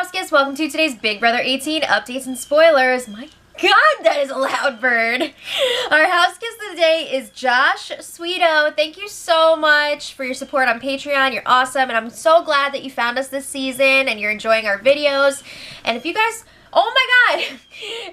Houseguests, welcome to today's Big Brother 18 updates and spoilers. My God, that is a loud bird. Our houseguest of the day is Josh Sweeto. Thank you so much for your support on Patreon. You're awesome, and I'm so glad that you found us this season and you're enjoying our videos. And if you guys, oh my God,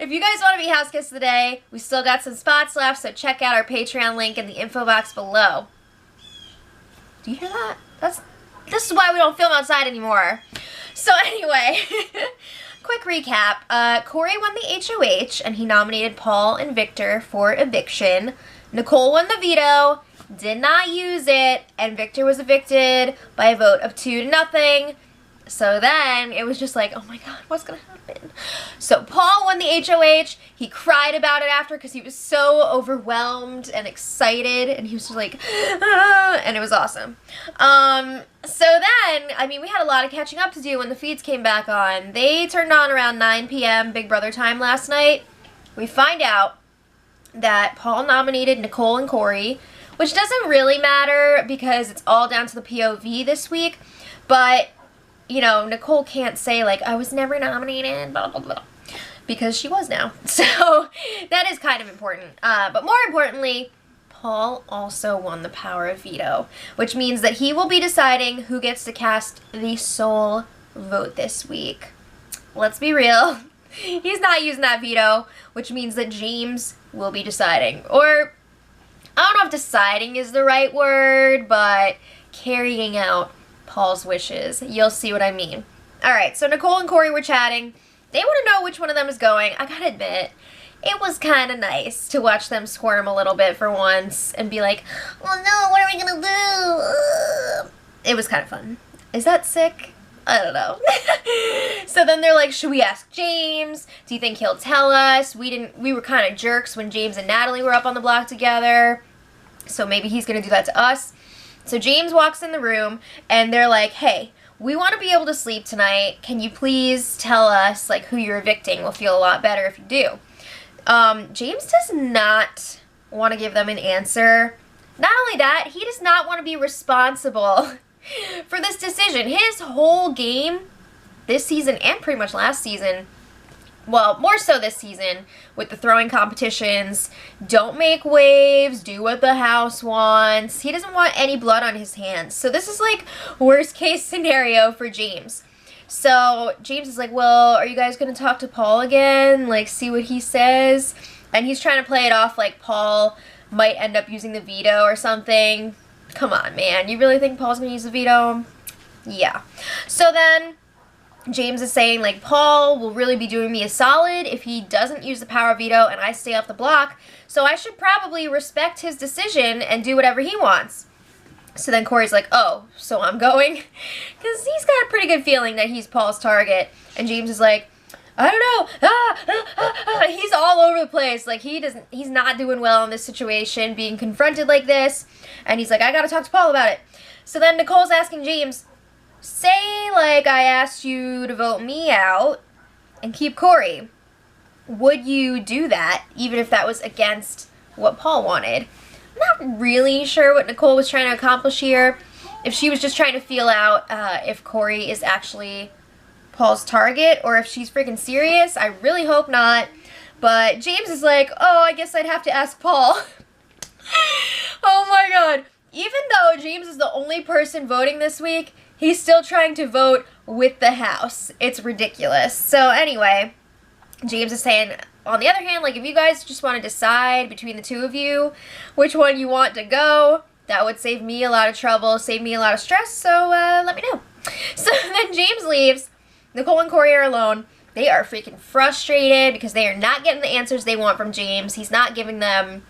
if you guys want to be houseguests of the day, we still got some spots left, so check out our Patreon link in the info box below. Do you hear that? This is why we don't film outside anymore. So anyway, quick recap. Corey won the HOH, and he nominated Paul and Victor for eviction. Nicole won the veto, did not use it, and Victor was evicted by a vote of 2-0. So then it was just like, oh my God, what's gonna happen? So Paul won the HOH. He cried about it after because he was so overwhelmed and excited, and he was just like, ah, and it was awesome. So then, I mean, we had a lot of catching up to do when the feeds came back on. They turned on around 9 p.m. Big Brother time last night. We find out that Paul nominated Nicole and Corey, which doesn't really matter because it's all down to the POV this week, but you know, Nicole can't say, like, I was never nominated, blah, blah, blah, because she was now. So that is kind of important. But more importantly, Paul also won the power of veto, which means that he will be deciding who gets to cast the sole vote this week. Let's be real. He's not using that veto, which means that James will be deciding. Or, I don't know if deciding is the right word, but carrying out Paul's wishes. You'll see what I mean. Alright, so Nicole and Corey were chatting. They want to know which one of them is going. I gotta admit, it was kind of nice to watch them squirm a little bit for once and be like, oh no, what are we gonna do? It was kind of fun. Is that sick? I don't know. So then they're like, should we ask James? Do you think he'll tell us? We were kind of jerks when James and Natalie were up on the block together. So maybe he's gonna do that to us. So James walks in the room, and they're like, hey, we want to be able to sleep tonight. Can you please tell us, like, who you're evicting? We'll feel a lot better if you do. James does not want to give them an answer. Not only that, he does not want to be responsible for this decision. His whole game this season and pretty much last season, well, more so this season, with the throwing competitions, don't make waves, do what the house wants. He doesn't want any blood on his hands. So this is like worst case scenario for James. So James is like, well, are you guys going to talk to Paul again? Like, see what he says? And he's trying to play it off like Paul might end up using the veto or something. Come on, man. You really think Paul's going to use the veto? Yeah. So then James is saying, like, Paul will really be doing me a solid if he doesn't use the power of veto and I stay off the block, so I should probably respect his decision and do whatever he wants. So then Corey's like, oh, so I'm going? Because he's got a pretty good feeling that he's Paul's target. And James is like, I don't know. He's all over the place. Like, he's not doing well in this situation, being confronted like this. And he's like, I gotta talk to Paul about it. So then Nicole's asking James, say, like, I asked you to vote me out and keep Corey. Would you do that, even if that was against what Paul wanted? I'm not really sure what Nicole was trying to accomplish here. If she was just trying to feel out if Corey is actually Paul's target or if she's freaking serious. I really hope not. But James is like, oh, I guess I'd have to ask Paul. Oh my God. Even though James is the only person voting this week, he's still trying to vote with the house. It's ridiculous. So anyway, James is saying, on the other hand, like, if you guys just want to decide between the two of you which one you want to go, that would save me a lot of trouble, save me a lot of stress, so let me know. So then James leaves. Nicole and Corey are alone. They are freaking frustrated because they are not getting the answers they want from James. He's not giving them,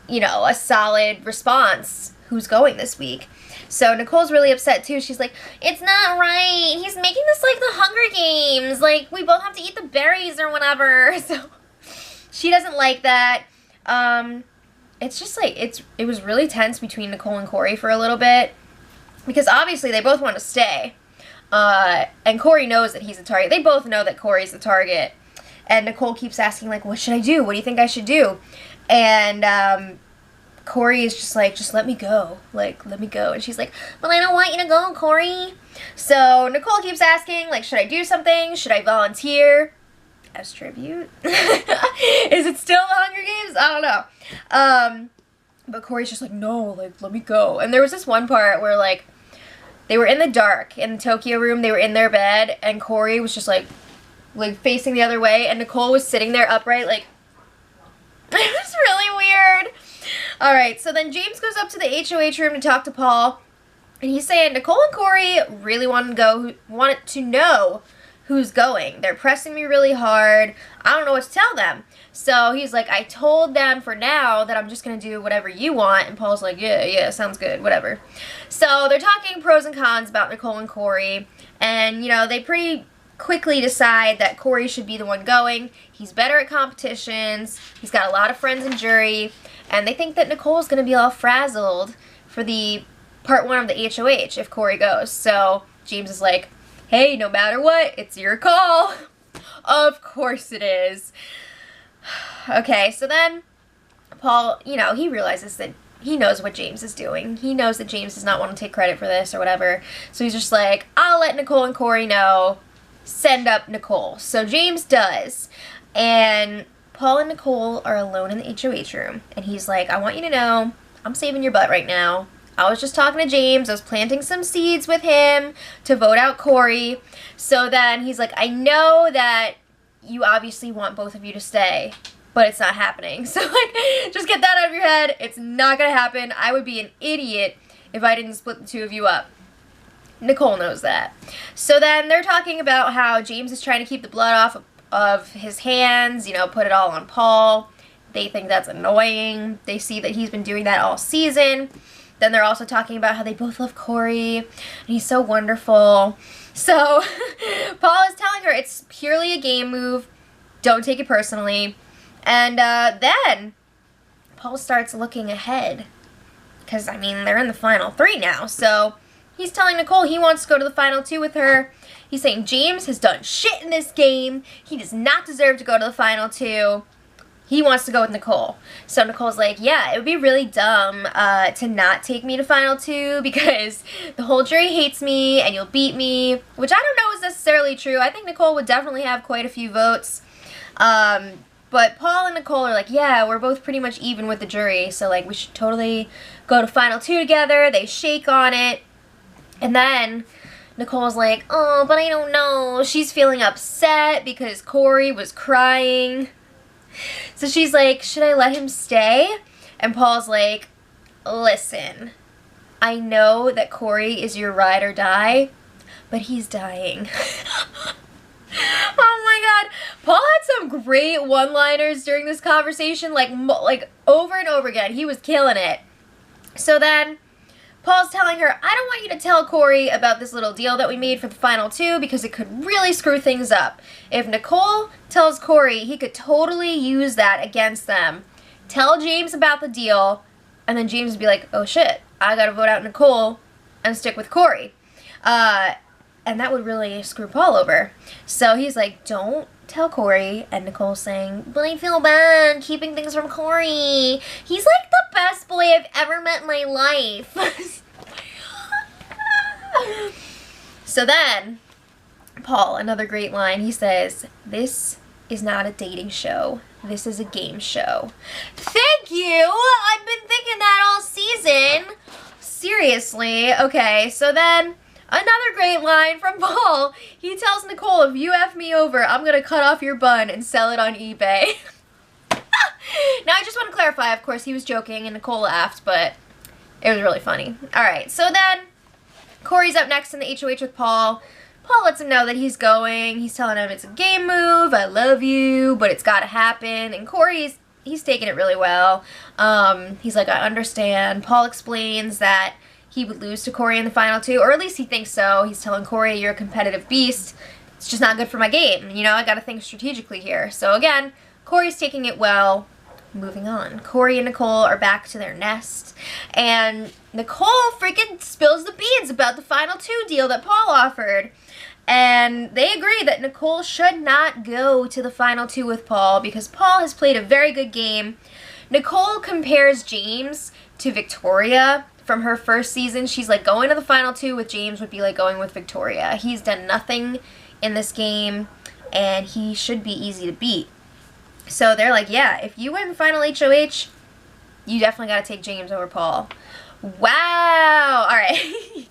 you know, a solid response. Who's going this week? So Nicole's really upset too. She's like, it's not right. He's making this like the Hunger Games. Like, we both have to eat the berries or whatever. So she doesn't like that. It's just like, it was really tense between Nicole and Corey for a little bit. Because obviously they both want to stay. And Corey knows that he's the target. They both know that Corey's the target. And Nicole keeps asking, like, what should I do? What do you think I should do? And Corey is just like, just let me go. Like, let me go. And she's like, but I don't want you to go, Corey. So Nicole keeps asking, like, should I do something? Should I volunteer as tribute? Is it still the Hunger Games? I don't know. But Corey's just like, no, like, let me go. And there was this one part where, like, they were in the dark in the Tokyo room. They were in their bed, and Corey was just like facing the other way, and Nicole was sitting there upright, like, it was really weird. All right, so then James goes up to the HOH room to talk to Paul, and he's saying Nicole and Corey really wanted to know who's going. They're pressing me really hard. I don't know what to tell them. So he's like, I told them for now that I'm just going to do whatever you want. And Paul's like, yeah, sounds good, whatever. So they're talking pros and cons about Nicole and Corey. And, you know, they pretty quickly decide that Corey should be the one going. He's better at competitions. He's got a lot of friends in jury. And they think that Nicole's going to be all frazzled for the part 1 of the HOH if Corey goes. So James is like, hey, no matter what, it's your call. Of course it is. Okay, so then Paul, you know, he realizes that he knows what James is doing. He knows that James does not want to take credit for this or whatever. So he's just like, I'll let Nicole and Corey know. Send up Nicole. So James does. And Paul and Nicole are alone in the HOH room. And he's like, I want you to know, I'm saving your butt right now. I was just talking to James. I was planting some seeds with him to vote out Corey. So then he's like, I know that you obviously want both of you to stay, but it's not happening. So, like, just get that out of your head. It's not going to happen. I would be an idiot if I didn't split the two of you up. Nicole knows that. So then they're talking about how James is trying to keep the blood off of his hands, you know, put it all on Paul. They think that's annoying. They see that he's been doing that all season. Then they're also talking about how they both love Corey, and he's so wonderful. So Paul is telling her it's purely a game move. Don't take it personally. And then Paul starts looking ahead. Because, I mean, they're in the final 3 now. So he's telling Nicole he wants to go to the final 2 with her. He's saying James has done shit in this game. He does not deserve to go to the final 2. He wants to go with Nicole. So Nicole's like, yeah, it would be really dumb to not take me to final 2 because the whole jury hates me and you'll beat me, which I don't know is necessarily true. I think Nicole would definitely have quite a few votes. But Paul and Nicole are like, yeah, we're both pretty much even with the jury, so like we should totally go to final 2 together. They shake on it. And then Nicole's like, oh, but I don't know. She's feeling upset because Corey was crying. So she's like, should I let him stay? And Paul's like, listen, I know that Corey is your ride or die, but he's dying. Oh my god. Paul had some great one-liners during this conversation, like over and over again. He was killing it. So then Paul's telling her, I don't want you to tell Corey about this little deal that we made for the final 2 because it could really screw things up. If Nicole tells Corey, he could totally use that against them. Tell James about the deal, and then James would be like, oh shit, I gotta vote out Nicole and stick with Corey. And that would really screw Paul over. So he's like, don't tell Corey. And Nicole's saying, but I feel bad keeping things from Corey. He's like the best boy I've ever met in my life. So then, Paul, another great line, he says, this is not a dating show. This is a game show. Thank you! I've been thinking that all season. Seriously. Okay, so then another great line from Paul. He tells Nicole, if you F me over, I'm going to cut off your bun and sell it on eBay. Now, I just want to clarify, of course, he was joking and Nicole laughed, but it was really funny. Alright, so then Corey's up next in the HOH with Paul. Paul lets him know that he's going. He's telling him it's a game move. I love you, but it's got to happen. And Corey's he's taking it really well. He's like, I understand. Paul explains that he would lose to Corey in the final 2, or at least he thinks so. He's telling Corey, you're a competitive beast. It's just not good for my game. You know, I got to think strategically here. So again, Corey's taking it well. Moving on. Corey and Nicole are back to their nest, and Nicole freaking spills the beans about the final 2 deal that Paul offered. And they agree that Nicole should not go to the final 2 with Paul because Paul has played a very good game. Nicole compares James to Victoria from her first season. She's like, going to the final 2 with James would be like going with Victoria. He's done nothing in this game, and he should be easy to beat. So they're like, yeah, if you win final HOH, you definitely got to take James over Paul. Wow. All right.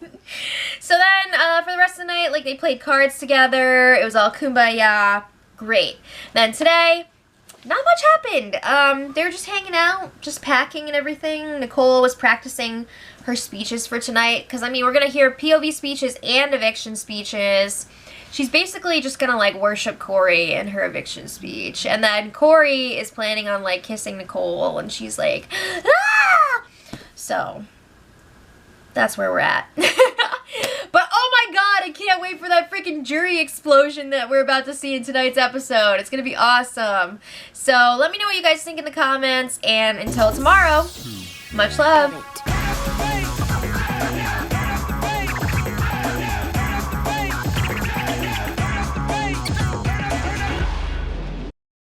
So then for the rest of the night, like, they played cards together. It was all kumbaya. Great. Then today, not much happened. They were just hanging out, just packing and everything. Nicole was practicing her speeches for tonight because, I mean, we're going to hear POV speeches and eviction speeches. She's basically just going to, like, worship Corey in her eviction speech. And then Corey is planning on, like, kissing Nicole, and she's like, ah! So, that's where we're at. But, oh my god, I can't wait for that freaking jury explosion that we're about to see in tonight's episode. It's going to be awesome. So, let me know what you guys think in the comments, and until tomorrow, much love.